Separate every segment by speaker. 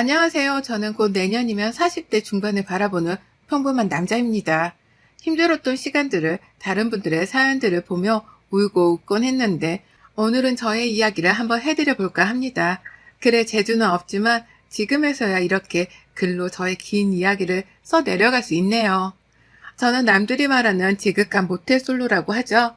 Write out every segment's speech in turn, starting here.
Speaker 1: 안녕하세요. 저는 곧 내년이면 40대 중반을 바라보는 평범한 남자입니다. 힘들었던 시간들을 다른 분들의 사연들을 보며 울고 웃곤 했는데 오늘은 저의 이야기를 한번 해드려 볼까 합니다. 글에 재주는 없지만 지금에서야 이렇게 글로 저의 긴 이야기를 써 내려갈 수 있네요. 저는 남들이 말하는 지극한 모태솔로라고 하죠.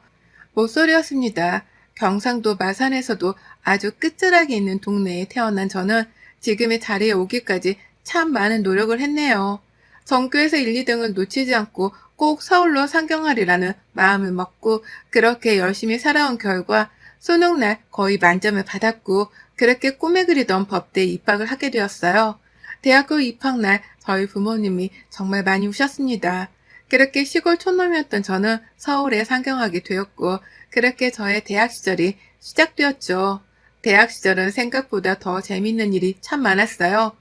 Speaker 1: 모쏠이었습니다. 경상도 마산에서도 아주 끝자락에 있는 동네에 태어난 저는 지금의 자리에 오기까지 참 많은 노력을 했네요. 전교에서 1, 2등을 놓치지 않고 꼭 서울로 상경하리라는 마음을 먹고 그렇게 열심히 살아온 결과 수능날 거의 만점을 받았고 그렇게 꿈에 그리던 법대에 입학을 하게 되었어요. 대학교 입학날 저희 부모님이 정말 많이 우셨습니다. 그렇게 시골 촌놈이었던 저는 서울에 상경하게 되었고 그렇게 저의 대학 시절이 시작되었죠. 대학 시절은 생각보다 더 재밌는 일이 참 많았어요.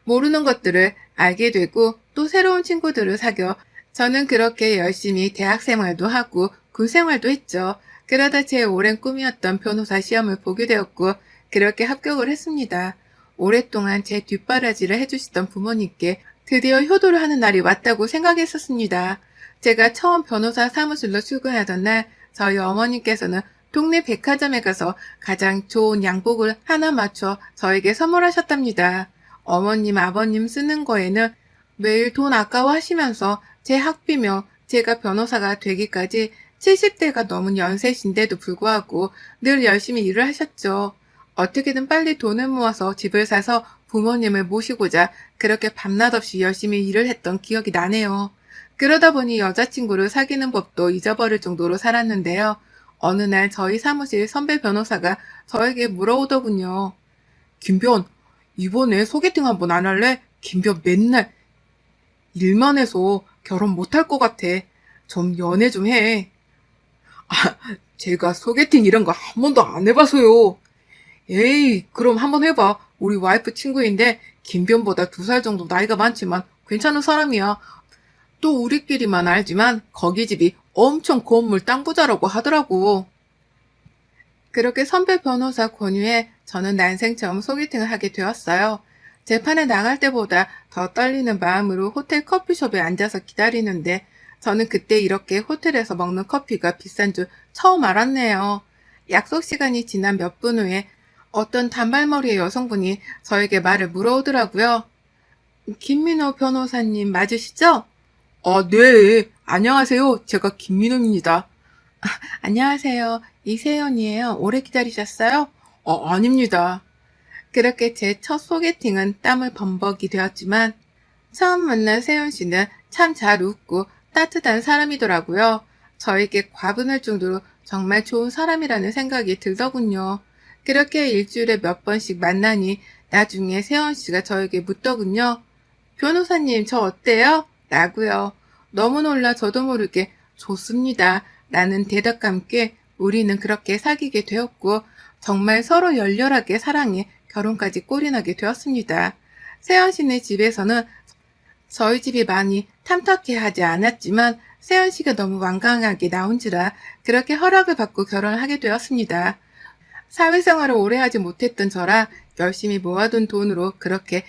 Speaker 1: 모르는 것들을 알게 되고 또 새로운 친구들을 사귀어 저는 그렇게 열심히 대학 생활도 하고 군 생활도 했죠. 그러다 제 오랜 꿈이었던 변호사 시험을 보게 되었고 그렇게 합격을 했습니다. 오랫동안 제 뒷바라지를 해주시던 부모님께 드디어 효도를 하는 날이 왔다고 생각했었습니다. 제가 처음 변호사 사무실로 출근하던 날 저희 어머님께서는 동네 백화점에 가서 가장 좋은 양복을 하나 맞춰 저에게 선물하셨답니다. 어머님, 아버님 쓰는 거에는 매일 돈 아까워하시면서 제 학비며 제가 변호사가 되기까지 70대가 넘은 연세신데도 불구하고 늘 열심히 일을 하셨죠. 어떻게든 빨리 돈을 모아서 집을 사서 부모님을 모시고자 그렇게 밤낮 없이 열심히 일을 했던 기억이 나네요. 그러다 보니 여자친구를 사귀는 법도 잊어버릴 정도로 살았는데요. 어느 날 저희 사무실 선배 변호사가 저에게 물어오더군요. 김변, 이번에 소개팅 한번 안 할래? 김변 맨날 일만 해서 결혼 못할 것 같아. 좀 연애 좀 해. 아, 제가 소개팅 이런 거 한 번도 안 해봐서요. 에이, 그럼 한번 해봐. 우리 와이프 친구인데 김변보다 2살 정도 나이가 많지만 괜찮은 사람이야. 또 우리끼리만 알지만 거기 집이 엄청 건물 땅 부자라고 하더라고. 그렇게 선배 변호사 권유에 저는 난생 처음 소개팅을 하게 되었어요. 재판에 나갈 때보다 더 떨리는 마음으로 호텔 커피숍에 앉아서 기다리는데 저는 그때 이렇게 호텔에서 먹는 커피가 비싼 줄 처음 알았네요. 약속 시간이 지난 몇 분 후에 어떤 단발머리의 여성분이 저에게 말을 물어오더라고요. 김민호 변호사님 맞으시죠? 네. 안녕하세요. 제가 김민호입니다. 안녕하세요. 이세연이에요. 오래 기다리셨어요? 아닙니다. 그렇게 제 첫 소개팅은 땀을 범벅이 되었지만 처음 만난 세연 씨는 참 잘 웃고 따뜻한 사람이더라고요. 저에게 과분할 정도로 정말 좋은 사람이라는 생각이 들더군요. 그렇게 일주일에 몇 번씩 만나니 나중에 세연 씨가 저에게 묻더군요. 변호사님, 저 어때요? 라고요. 너무 놀라 저도 모르게 좋습니다. 라는 대답과 함께 우리는 그렇게 사귀게 되었고 정말 서로 열렬하게 사랑해 결혼까지 꼴이나게 되었습니다. 세연 씨네 집에서는 저희 집이 많이 탐탁해 하지 않았지만 세연 씨가 너무 완강하게 나온지라 그렇게 허락을 받고 결혼을 하게 되었습니다. 사회생활을 오래 하지 못했던 저라 열심히 모아둔 돈으로 그렇게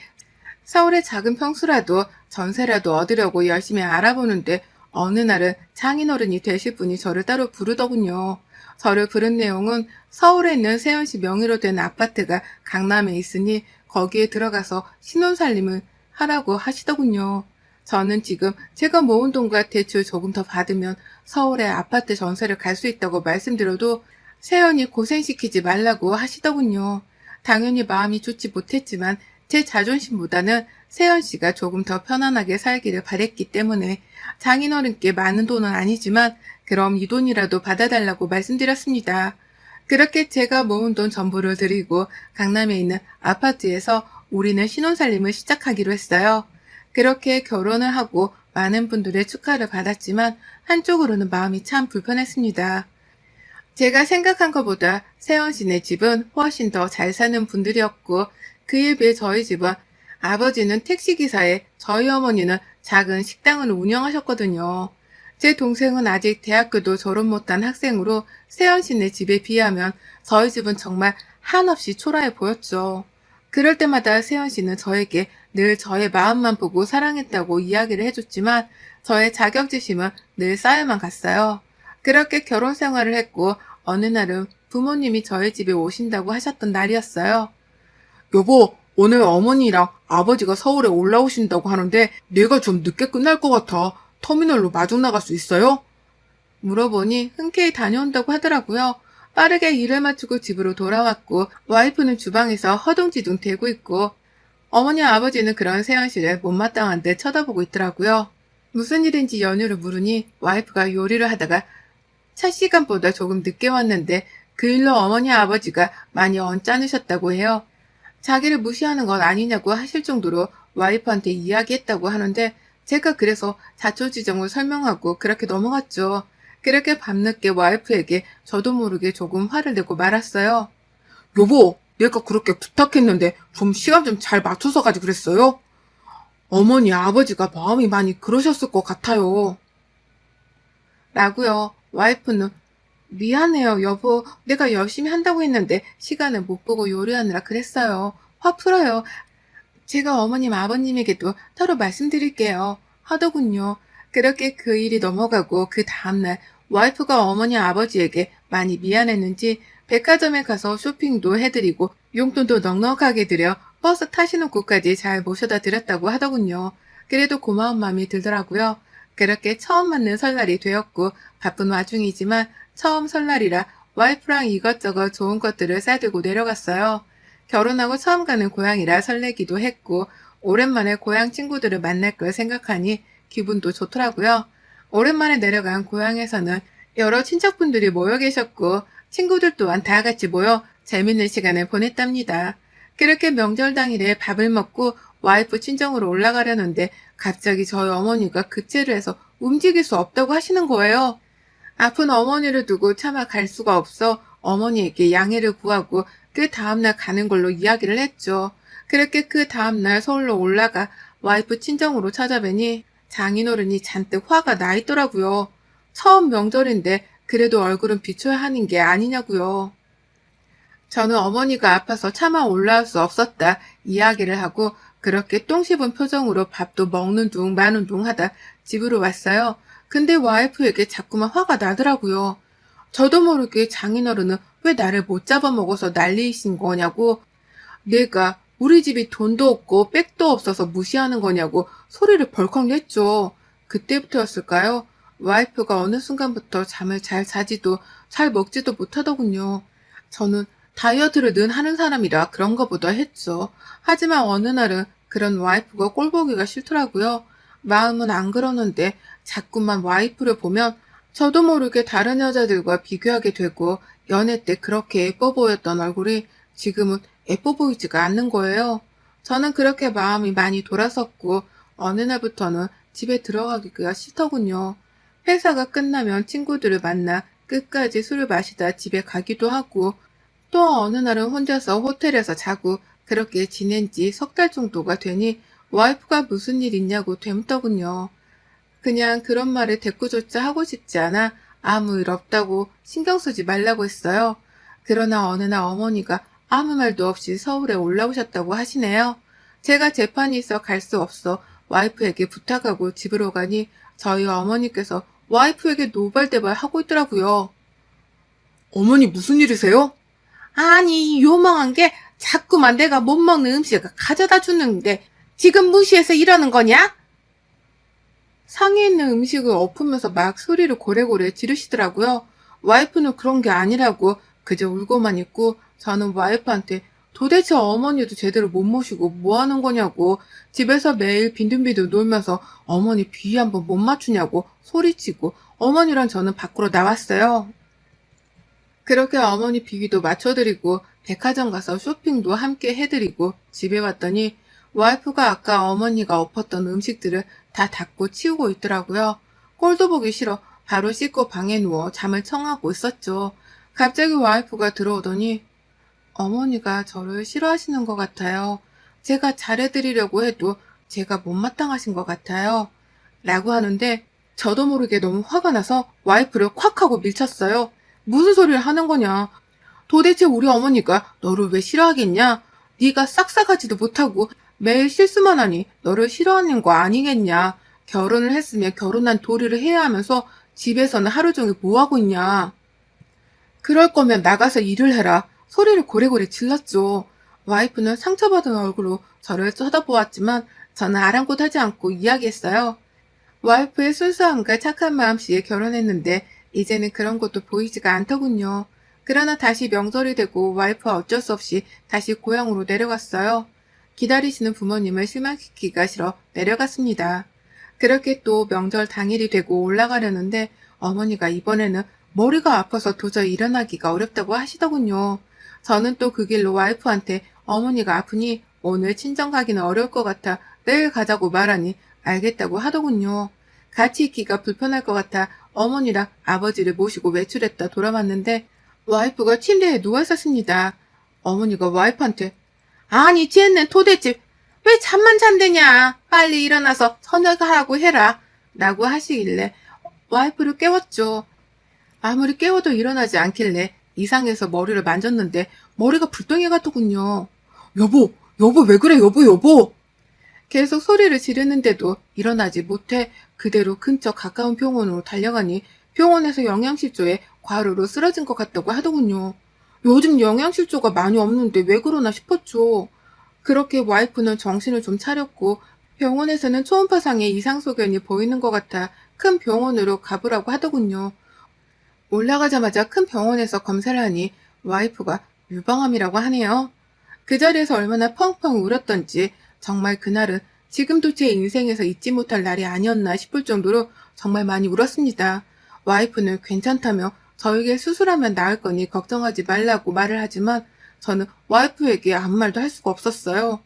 Speaker 1: 서울의 작은 평수라도 전세라도 얻으려고 열심히 알아보는데 어느 날은 장인어른이 되실 분이 저를 따로 부르더군요. 저를 부른 내용은 서울에 있는 세연씨 명의로 된 아파트가 강남에 있으니 거기에 들어가서 신혼살림을 하라고 하시더군요. 저는 지금 제가 모은 돈과 대출 조금 더 받으면 서울에 아파트 전세를 갈 수 있다고 말씀드려도 세연이 고생시키지 말라고 하시더군요. 당연히 마음이 좋지 못했지만 제 자존심보다는 세연 씨가 조금 더 편안하게 살기를 바랬기 때문에 장인어른께 많은 돈은 아니지만 그럼 이 돈이라도 받아달라고 말씀드렸습니다. 그렇게 제가 모은 돈 전부를 드리고 강남에 있는 아파트에서 우리는 신혼살림을 시작하기로 했어요. 그렇게 결혼을 하고 많은 분들의 축하를 받았지만 한쪽으로는 마음이 참 불편했습니다. 제가 생각한 것보다 세연 씨네 집은 훨씬 더 잘 사는 분들이었고 그에 비해 저희 집은 아버지는 택시기사에 저희 어머니는 작은 식당을 운영하셨거든요. 제 동생은 아직 대학교도 졸업 못한 학생으로 세연 씨네 집에 비하면 저희 집은 정말 한없이 초라해 보였죠. 그럴 때마다 세연 씨는 저에게 늘 저의 마음만 보고 사랑했다고 이야기를 해줬지만 저의 자격지심은 늘 쌓여만 갔어요. 그렇게 결혼 생활을 했고 어느 날은 부모님이 저희 집에 오신다고 하셨던 날이었어요.
Speaker 2: 여보, 오늘 어머니랑 아버지가 서울에 올라오신다고 하는데 내가 좀 늦게 끝날 것 같아. 터미널로 마중 나갈 수 있어요?
Speaker 1: 물어보니 흔쾌히 다녀온다고 하더라고요. 빠르게 일을 마치고 집으로 돌아왔고 와이프는 주방에서 허둥지둥 대고 있고 어머니 아버지는 그런 세연 씨를 못마땅한 듯 쳐다보고 있더라고요. 무슨 일인지 연유를 물으니 와이프가 요리를 하다가 차 시간보다 조금 늦게 왔는데 그 일로 어머니 아버지가 많이 언짢으셨다고 해요. 자기를 무시하는 건 아니냐고 하실 정도로 와이프한테 이야기했다고 하는데 제가 그래서 자초지종을 설명하고 그렇게 넘어갔죠. 그렇게 밤늦게 와이프에게 저도 모르게 조금 화를 내고 말았어요.
Speaker 2: 여보, 내가 그렇게 부탁했는데 좀 시간 좀 잘 맞춰서 가지 그랬어요? 어머니, 아버지가 마음이 많이 그러셨을 것 같아요.
Speaker 1: 라고요. 와이프는 미안해요, 여보. 내가 열심히 한다고 했는데 시간을 못 보고 요리하느라 그랬어요. 화 풀어요. 제가 어머님, 아버님에게도 따로 말씀드릴게요. 하더군요. 그렇게 그 일이 넘어가고 그 다음날 와이프가 어머니, 아버지에게 많이 미안했는지 백화점에 가서 쇼핑도 해드리고 용돈도 넉넉하게 드려 버스 타시는 곳까지 잘 모셔다 드렸다고 하더군요. 그래도 고마운 마음이 들더라고요. 그렇게 처음 맞는 설날이 되었고 바쁜 와중이지만 처음 설날이라 와이프랑 이것저것 좋은 것들을 싸들고 내려갔어요. 결혼하고 처음 가는 고향이라 설레기도 했고 오랜만에 고향 친구들을 만날 걸 생각하니 기분도 좋더라고요. 오랜만에 내려간 고향에서는 여러 친척분들이 모여 계셨고 친구들 또한 다 같이 모여 재밌는 시간을 보냈답니다. 그렇게 명절 당일에 밥을 먹고 와이프 친정으로 올라가려는데 갑자기 저희 어머니가 급제를 해서 움직일 수 없다고 하시는 거예요. 아픈 어머니를 두고 차마 갈 수가 없어 어머니에게 양해를 구하고 그 다음날 가는 걸로 이야기를 했죠. 그렇게 그 다음날 서울로 올라가 와이프 친정으로 찾아뵈니 장인어른이 잔뜩 화가 나 있더라고요. 처음 명절인데 그래도 얼굴은 비춰야 하는 게 아니냐고요. 저는 어머니가 아파서 차마 올라올 수 없었다 이야기를 하고 그렇게 똥 씹은 표정으로 밥도 먹는 둥 마는 둥 하다 집으로 왔어요. 근데 와이프에게 자꾸만 화가 나더라고요. 저도 모르게 장인어른은 왜 나를 못 잡아먹어서 난리이신 거냐고 내가 우리 집이 돈도 없고 백도 없어서 무시하는 거냐고 소리를 벌컥 냈죠. 그때부터였을까요? 와이프가 어느 순간부터 잠을 잘 자지도 잘 먹지도 못하더군요. 저는 다이어트를 늘 하는 사람이라 그런 거보다 했죠. 하지만 어느 날은 그런 와이프가 꼴보기가 싫더라고요. 마음은 안 그러는데 자꾸만 와이프를 보면 저도 모르게 다른 여자들과 비교하게 되고 연애 때 그렇게 예뻐 보였던 얼굴이 지금은 예뻐 보이지가 않는 거예요. 저는 그렇게 마음이 많이 돌아섰고 어느 날부터는 집에 들어가기가 싫더군요. 회사가 끝나면 친구들을 만나 끝까지 술을 마시다 집에 가기도 하고 또 어느 날은 혼자서 호텔에서 자고 그렇게 지낸 지 석 달 정도가 되니 와이프가 무슨 일 있냐고 되묻더군요. 그냥 그런 말을 대꾸조차 하고 싶지 않아 아무 일 없다고 신경 쓰지 말라고 했어요. 그러나 어느 날 어머니가 아무 말도 없이 서울에 올라오셨다고 하시네요. 제가 재판이 있어 갈 수 없어 와이프에게 부탁하고 집으로 가니 저희 어머니께서 와이프에게 노발대발 하고 있더라고요.
Speaker 2: 어머니 무슨 일이세요?
Speaker 1: 아니 요망한 게 자꾸만 내가 못 먹는 음식을 가져다 주는데 지금 무시해서 이러는 거냐? 상에 있는 음식을 엎으면서 막 소리를 고래고래 지르시더라고요. 와이프는 그런 게 아니라고 그저 울고만 있고 저는 와이프한테 도대체 어머니도 제대로 못 모시고 뭐 하는 거냐고 집에서 매일 빈둥빈둥 놀면서 어머니 비위 한번 못 맞추냐고 소리치고 어머니랑 저는 밖으로 나왔어요. 그렇게 어머니 비위도 맞춰드리고 백화점 가서 쇼핑도 함께 해드리고 집에 왔더니 와이프가 아까 어머니가 엎었던 음식들을 다 닦고 치우고 있더라고요. 꼴도 보기 싫어 바로 씻고 방에 누워 잠을 청하고 있었죠. 갑자기 와이프가 들어오더니 어머니가 저를 싫어하시는 것 같아요. 제가 잘해드리려고 해도 제가 못마땅하신 것 같아요. 라고 하는데 저도 모르게 너무 화가 나서 와이프를 콱 하고 밀쳤어요. 무슨 소리를 하는 거냐. 도대체 우리 어머니가 너를 왜 싫어하겠냐?
Speaker 2: 네가 싹싹하지도 못하고 매일 실수만 하니 너를 싫어하는 거 아니겠냐. 결혼을 했으면 결혼한 도리를 해야 하면서 집에서는 하루 종일 뭐 하고 있냐. 그럴 거면 나가서 일을 해라. 소리를 고래고래 질렀죠. 와이프는 상처받은 얼굴로 저를 쳐다보았지만 저는 아랑곳하지 않고 이야기했어요. 와이프의 순수함과 착한 마음씨에 결혼했는데 이제는 그런 것도 보이지가 않더군요. 그러나 다시 명절이 되고 와이프와 어쩔 수 없이 다시 고향으로 내려갔어요. 기다리시는 부모님을 실망시키기가 싫어 내려갔습니다. 그렇게 또 명절 당일이 되고 올라가려는데 어머니가 이번에는 머리가 아파서 도저히 일어나기가 어렵다고 하시더군요. 저는 또 그 길로 와이프한테 어머니가 아프니 오늘 친정 가기는 어려울 것 같아 내일 가자고 말하니 알겠다고 하더군요. 같이 있기가 불편할 것 같아 어머니랑 아버지를 모시고 외출했다 돌아왔는데 와이프가 침대에 누워 있었습니다. 어머니가 와이프한테 아니 쟤는 도대체 왜 잠만 잔대냐 빨리 일어나서 저녁하라고 해라 라고 하시길래 와이프를 깨웠죠. 아무리 깨워도 일어나지 않길래 이상해서 머리를 만졌는데 머리가 불덩이 같더군요. 여보 왜 그래 여보. 계속 소리를 지르는데도 일어나지 못해 그대로 근처 가까운 병원으로 달려가니 병원에서 영양실조에 과로로 쓰러진 것 같다고 하더군요. 요즘 영양실조가 많이 없는데 왜 그러나 싶었죠. 그렇게 와이프는 정신을 좀 차렸고 병원에서는 초음파상에 이상 소견이 보이는 것 같아 큰 병원으로 가보라고 하더군요. 올라가자마자 큰 병원에서 검사를 하니 와이프가 유방암이라고 하네요. 그 자리에서 얼마나 펑펑 울었던지 정말 그날은 지금도 제 인생에서 잊지 못할 날이 아니었나 싶을 정도로 정말 많이 울었습니다. 와이프는 괜찮다며 저에게 수술하면 나을 거니 걱정하지 말라고 말을 하지만 저는 와이프에게 아무 말도 할 수가 없었어요.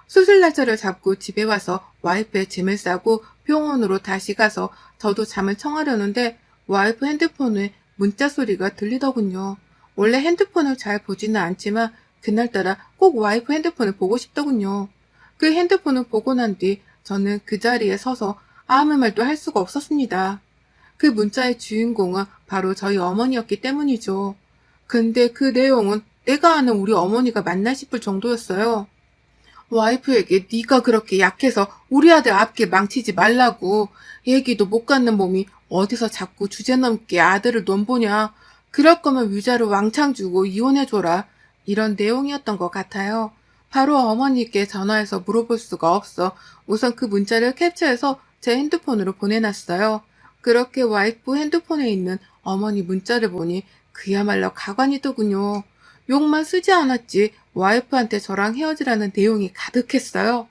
Speaker 2: 수술 날짜를 잡고 집에 와서 와이프의 짐을 싸고 병원으로 다시 가서 저도 잠을 청하려는데 와이프 핸드폰에 문자 소리가 들리더군요. 원래 핸드폰을 잘 보지는 않지만 그날따라 꼭 와이프 핸드폰을 보고 싶더군요. 그 핸드폰을 보고 난 뒤 저는 그 자리에 서서 아무 말도 할 수가 없었습니다. 그 문자의 주인공은 바로 저희 어머니였기 때문이죠. 근데 그 내용은 내가 아는 우리 어머니가 맞나 싶을 정도였어요. 와이프에게 네가 그렇게 약해서 우리 아들 앞길 망치지 말라고 얘기도 못 갖는 몸이 어디서 자꾸 주제넘게 아들을 넘보냐. 그럴 거면 위자료 왕창 주고 이혼해줘라. 이런 내용이었던 것 같아요. 바로 어머니께 전화해서 물어볼 수가 없어 우선 그 문자를 캡처해서 제 핸드폰으로 보내놨어요. 그렇게 와이프 핸드폰에 있는 어머니 문자를 보니 그야말로 가관이더군요. 욕만 쓰지 않았지 와이프한테 저랑 헤어지라는 내용이 가득했어요.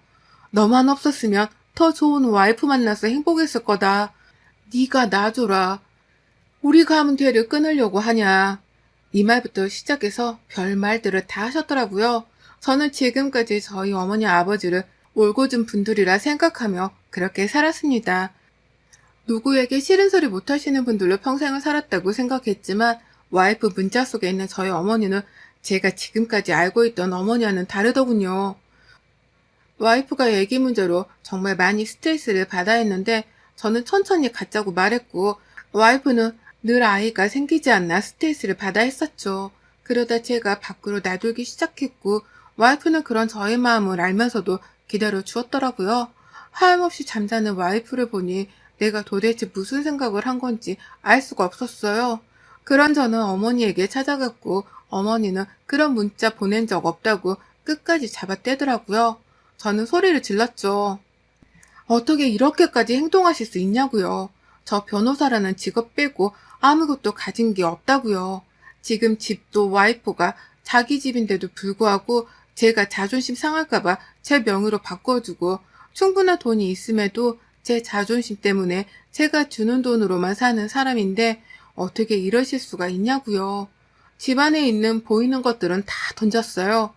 Speaker 2: 너만 없었으면 더 좋은 와이프 만나서 행복했을 거다. 네가 놔줘라. 우리가 하면 돼를 끊으려고 하냐. 이 말부터 시작해서 별 말들을 다 하셨더라고요. 저는 지금까지 저희 어머니 아버지를 올곧은 분들이라 생각하며 그렇게 살았습니다. 누구에게 싫은 소리 못하시는 분들로 평생을 살았다고 생각했지만 와이프 문자 속에 있는 저희 어머니는 제가 지금까지 알고 있던 어머니와는 다르더군요. 와이프가 얘기 문제로 정말 많이 스트레스를 받아 했는데 저는 천천히 갖자고 말했고 와이프는 늘 아이가 생기지 않나 스트레스를 받아 했었죠. 그러다 제가 밖으로 나돌기 시작했고 와이프는 그런 저의 마음을 알면서도 기다려 주었더라고요. 하염없이 잠자는 와이프를 보니 내가 도대체 무슨 생각을 한 건지 알 수가 없었어요. 그런 저는 어머니에게 찾아갔고 어머니는 그런 문자 보낸 적 없다고 끝까지 잡아떼더라고요. 저는 소리를 질렀죠. 어떻게 이렇게까지 행동하실 수 있냐고요. 저 변호사라는 직업 빼고 아무것도 가진 게 없다고요. 지금 집도 와이프가 자기 집인데도 불구하고 제가 자존심 상할까봐 제 명의로 바꿔주고 충분한 돈이 있음에도 제 자존심 때문에 제가 주는 돈으로만 사는 사람인데 어떻게 이러실 수가 있냐고요. 집안에 있는 보이는 것들은 다 던졌어요.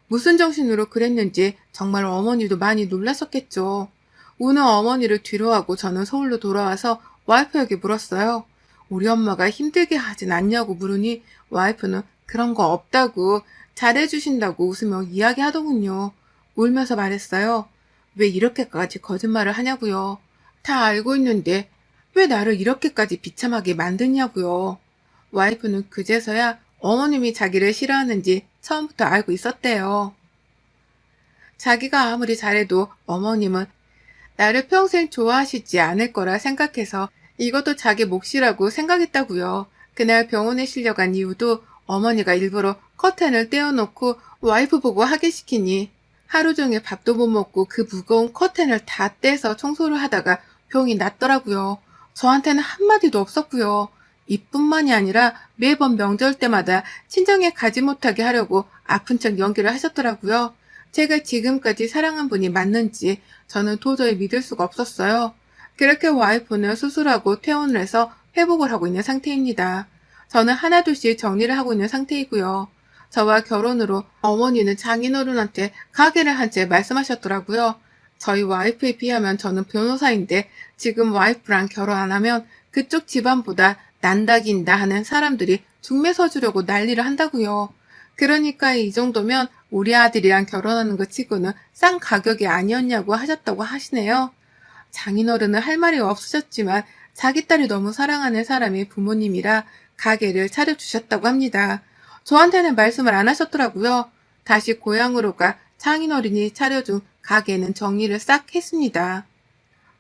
Speaker 2: 무슨 정신으로 그랬는지 정말 어머니도 많이 놀랐었겠죠. 우는 어머니를 뒤로하고 저는 서울로 돌아와서 와이프에게 물었어요. 우리 엄마가 힘들게 하진 않냐고 물으니 와이프는 그런 거 없다고 잘해주신다고 웃으며 이야기하더군요. 울면서 말했어요. 왜 이렇게까지 거짓말을 하냐고요. 다 알고 있는데 왜 나를 이렇게까지 비참하게 만드냐고요. 와이프는 그제서야 어머님이 자기를 싫어하는지 처음부터 알고 있었대요.
Speaker 1: 자기가 아무리 잘해도 어머님은 나를 평생 좋아하시지 않을 거라 생각해서 이것도 자기 몫이라고 생각했다고요. 그날 병원에 실려간 이유도 어머니가 일부러 커튼을 떼어놓고 와이프 보고 하게 시키니 하루 종일 밥도 못 먹고 그 무거운 커튼을 다 떼서 청소를 하다가 병이 났더라고요. 저한테는 한마디도 없었고요. 이뿐만이 아니라 매번 명절 때마다 친정에 가지 못하게 하려고 아픈 척 연기를 하셨더라고요. 제가 지금까지 사랑한 분이 맞는지 저는 도저히 믿을 수가 없었어요. 그렇게 와이프는 수술하고 퇴원을 해서 회복을 하고 있는 상태입니다. 저는 하나둘씩 정리를 하고 있는 상태이고요. 저와 결혼으로 어머니는 장인어른한테 가게를 한 채 말씀하셨더라고요. 저희 와이프에 비하면 저는 변호사인데 지금 와이프랑 결혼 안 하면 그쪽 집안보다 난다긴다 하는 사람들이 중매 서주려고 난리를 한다고요. 그러니까 이 정도면 우리 아들이랑 결혼하는 것 치고는 싼 가격이 아니었냐고 하셨다고 하시네요. 장인어른은 할 말이 없으셨지만 자기 딸이 너무 사랑하는 사람이 부모님이라 가게를 차려주셨다고 합니다. 저한테는 말씀을 안 하셨더라고요. 다시 고향으로 가 장인어른이 차려준 가게는 정리를 싹 했습니다.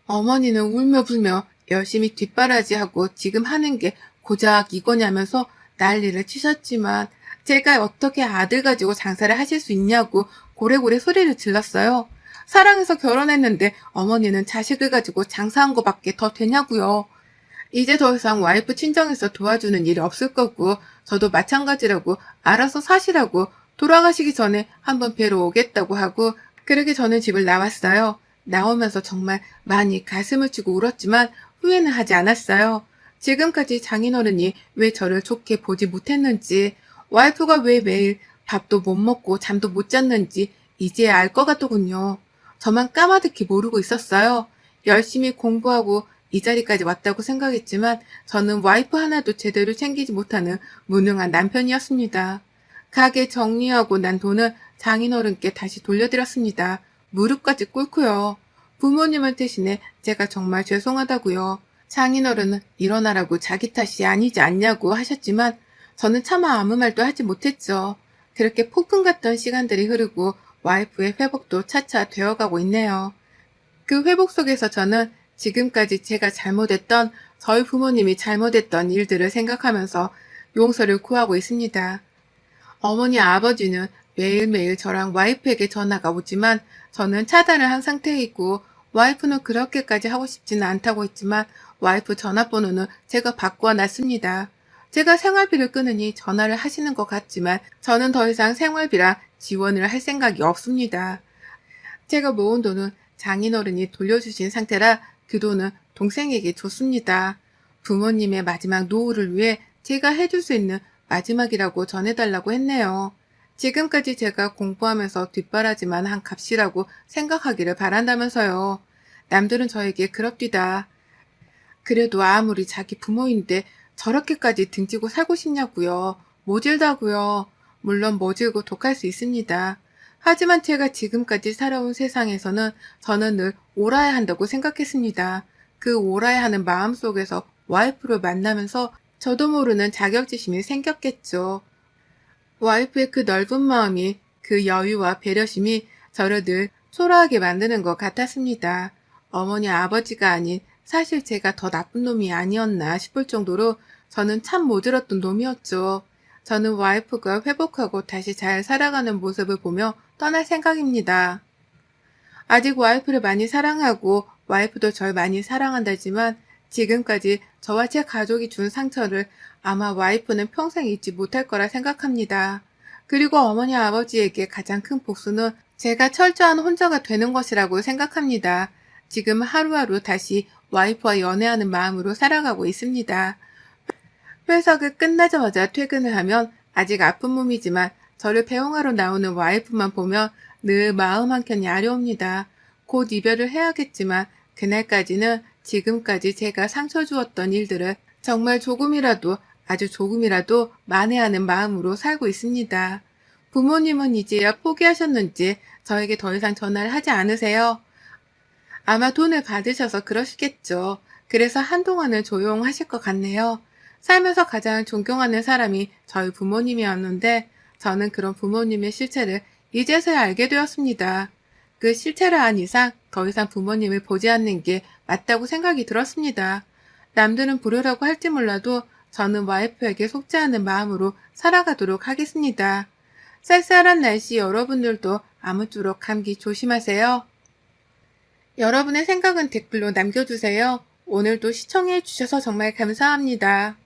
Speaker 1: 어머니는 울며 불며 열심히 뒷바라지하고 지금 하는 게 고작 이거냐면서 난리를 치셨지만 제가 어떻게 아들 가지고 장사를 하실 수 있냐고 고래고래 소리를 질렀어요. 사랑해서 결혼했는데 어머니는 자식을 가지고 장사한 거밖에 더 되냐고요. 이제 더 이상 와이프 친정에서 도와주는 일이 없을 거고 저도 마찬가지라고 알아서 사시라고 돌아가시기 전에 한번 뵈러 오겠다고 하고 그러게 저는 집을 나왔어요. 나오면서 정말 많이 가슴을 치고 울었지만 후회는 하지 않았어요. 지금까지 장인어른이 왜 저를 좋게 보지 못했는지 와이프가 왜 매일 밥도 못 먹고 잠도 못 잤는지 이제야 알 것 같더군요. 저만 까마득히 모르고 있었어요. 열심히 공부하고 이 자리까지 왔다고 생각했지만 저는 와이프 하나도 제대로 챙기지 못하는 무능한 남편이었습니다. 가게 정리하고 난 돈을 장인어른께 다시 돌려드렸습니다. 무릎까지 꿇고요. 부모님을 대신해 제가 정말 죄송하다고요. 장인어른은 일어나라고 자기 탓이 아니지 않냐고 하셨지만 저는 차마 아무 말도 하지 못했죠. 그렇게 폭풍 같던 시간들이 흐르고 와이프의 회복도 차차 되어가고 있네요. 그 회복 속에서 저는 지금까지 제가 잘못했던 저희 부모님이 잘못했던 일들을 생각하면서 용서를 구하고 있습니다. 어머니 아버지는 매일매일 저랑 와이프에게 전화가 오지만 저는 차단을 한 상태이고 와이프는 그렇게까지 하고 싶지는 않다고 했지만 와이프 전화번호는 제가 바꿔놨습니다. 제가 생활비를 끊으니 전화를 하시는 것 같지만 저는 더 이상 생활비랑 지원을 할 생각이 없습니다. 제가 모은 돈은 장인어른이 돌려주신 상태라 그 돈은 동생에게 줬습니다. 부모님의 마지막 노후를 위해 제가 해줄 수 있는 마지막이라고 전해달라고 했네요. 지금까지 제가 공부하면서 뒷바라지만 한 값이라고 생각하기를 바란다면서요. 남들은 저에게 그럽디다. 그래도 아무리 자기 부모인데 저렇게까지 등지고 살고 싶냐고요. 모질다고요. 물론 모질고 독할 수 있습니다. 하지만 제가 지금까지 살아온 세상에서는 저는 늘 옳아야 한다고 생각했습니다. 그 옳아야 하는 마음속에서 와이프를 만나면서 저도 모르는 자격지심이 생겼겠죠. 와이프의 그 넓은 마음이 그 여유와 배려심이 저를 늘 초라하게 만드는 것 같았습니다. 어머니 아버지가 아닌 사실 제가 더 나쁜 놈이 아니었나 싶을 정도로 저는 참 모질었던 놈이었죠. 저는 와이프가 회복하고 다시 잘 살아가는 모습을 보며 떠날 생각입니다. 아직 와이프를 많이 사랑하고 와이프도 절 많이 사랑한다지만 지금까지 저와 제 가족이 준 상처를 아마 와이프는 평생 잊지 못할 거라 생각합니다. 그리고 어머니 아버지에게 가장 큰 복수는 제가 철저한 혼자가 되는 것이라고 생각합니다. 지금 하루하루 다시 와이프와 연애하는 마음으로 살아가고 있습니다. 회사가 끝나자마자 퇴근을 하면 아직 아픈 몸이지만 저를 배웅하러 나오는 와이프만 보면 늘 마음 한켠이 아려옵니다. 곧 이별을 해야겠지만 그날까지는 지금까지 제가 상처 주었던 일들을 정말 조금이라도 아주 조금이라도 만회하는 마음으로 살고 있습니다. 부모님은 이제야 포기하셨는지 저에게 더 이상 전화를 하지 않으세요. 아마 돈을 받으셔서 그러시겠죠. 그래서 한동안은 조용하실 것 같네요. 살면서 가장 존경하는 사람이 저희 부모님이었는데 저는 그런 부모님의 실체를 이제서야 알게 되었습니다. 그 실체를 안 이상 더 이상 부모님을 보지 않는 게 맞다고 생각이 들었습니다. 남들은 불효라고 할지 몰라도 저는 와이프에게 속지 않은 마음으로 살아가도록 하겠습니다. 쌀쌀한 날씨 여러분들도 아무쪼록 감기 조심하세요. 여러분의 생각은 댓글로 남겨주세요. 오늘도 시청해주셔서 정말 감사합니다.